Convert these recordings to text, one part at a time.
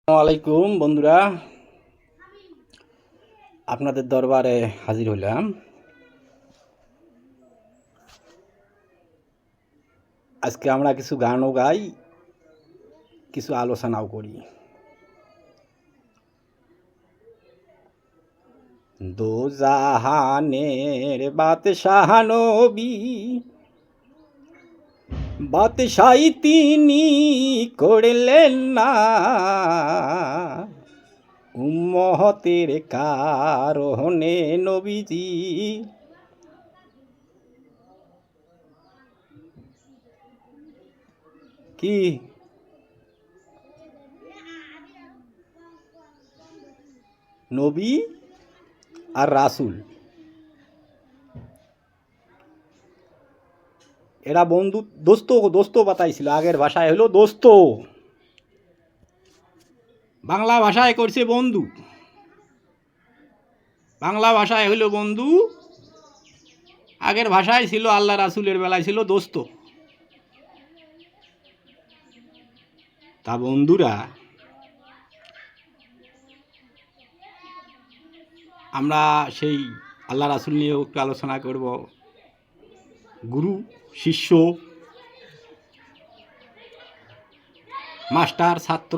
আসসালামাইকুম বন্ধুরা, আপনাদের দরবারে হাজির হলাম। আজকে আমরা কিছু গানও গাই, কিছু আলোচনাও করি। দো জাহানের বাদশাহ নবী, বাদশাহী তিনি করলেন না, উম্মতের কারণে নবীজি কি নবী আর রাসূল এরা বন্ধু দোস্ত দোস্ত বাতাইছিল। আগের ভাষায় হলো দোস্ত, বাংলা ভাষায় করছে বন্ধু। বাংলা ভাষায় হইল বন্ধু, আগের ভাষায় ছিল আল্লাহ রাসূলের বেলায় ছিল দোস্ত। তা বন্ধুরা, আমরা সেই আল্লাহ রাসূল নিয়ে একটু আলোচনা করব। গুরু শিষ্য, মাস্টার ছাত্র,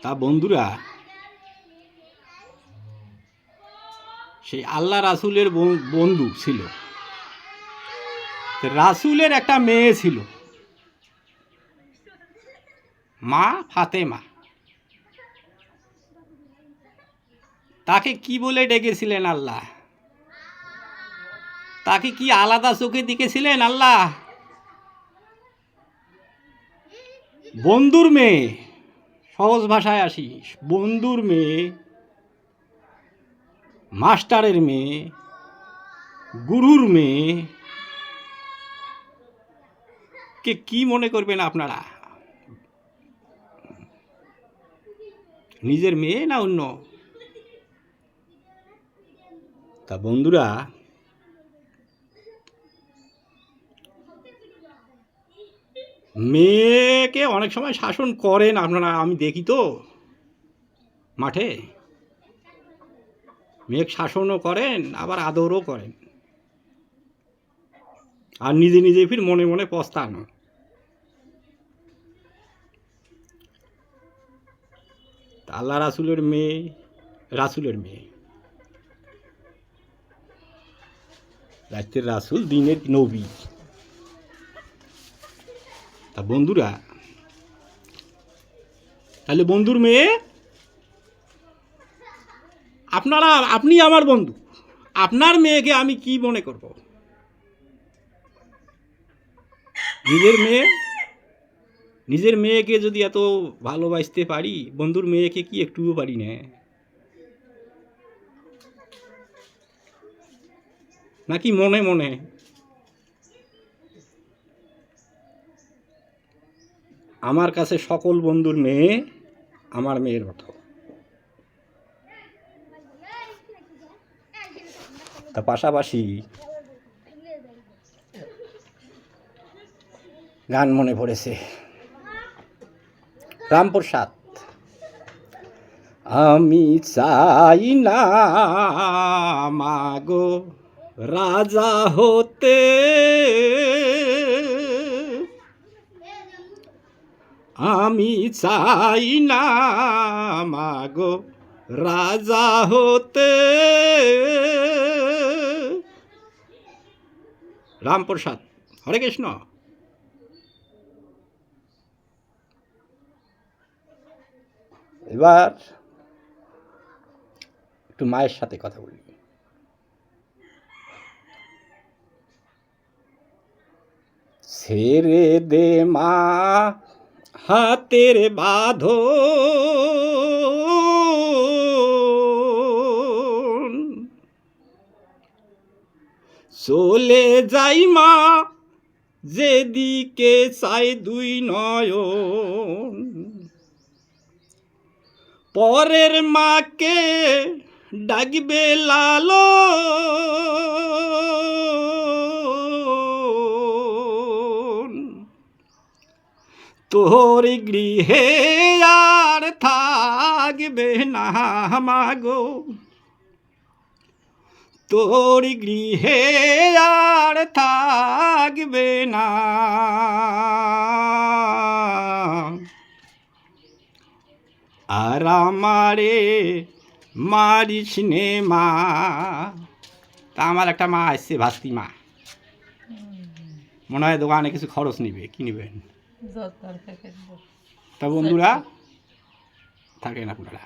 তা বন্ধুরা, সেই আল্লাহ রাসূলের বন্ধু ছিল। রাসূলের একটা মেয়ে ছিল, মা ফাতেমা। তাকে কি বলে ডেকেছিলেন আল্লাহ? তাকে কি আলাদা চোখে দেখেছিলেন আল্লাহ? বন্ধুর মেয়ে। সহজ ভাষায় আসি, বন্ধুর মেয়ে, মাস্টারের মেয়ে, গুরুর মেয়ে কে কি মনে করবেন আপনারা? নিজের মেয়ে না অন্য? তা বন্ধুরা, মেয়েকে অনেক সময় শাসন করেন আপনারা, আমি দেখি তো মাঠে। মেয়েকে শাসনও করেন, আবার আদরও করেন, আর নিজে নিজে ফির মনে মনে পস্তান। আল্লাহ রাসূলের মেয়ে, রাসূলের মেয়ে, রাতের রাসূল, দিনের নবী। তা বন্ধুরা, তাহলে বন্ধুর মেয়ে আপনারা, আপনি আমার বন্ধু, আপনার মেয়েকে আমি কি মনে করব? নিজের মেয়েকে যদি এত ভালোবাসতে পারি, বন্ধুর মেয়েকে কি একটুও পারি না? নাকি মনে মনে? আমার কাছে সকল বন্ধুর মেয়ে আমার মেয়ের মতো। তা পাশাপাশি গান মনে পড়েছে, রামপ্রসাদ। আমি চাই না মাগো রাজা হতে, আমি চাই না মাগো রাজা হতে। রামপ্রসাদ, হরে কৃষ্ণ। এবার একটু মায়ের সাথে কথা বলি। ছেড়ে দে মা হাতের বাঁধন, চলে যাই মা যেদিকে চাই দুই নয়ন, পরের মাকে ডাকবে লালন। তোর গৃহে আর থাকবে না মাগো, তোর গৃহে আর থাকবে না, আর আমারে মারিস নে মা। তা আমার একটা মা আসছে, ভাস্তি মা, মনে হয় দোকানে কিছু খরচ নিবে, কি নিবেন? তা বন্ধুরা থাকেন আপনারা।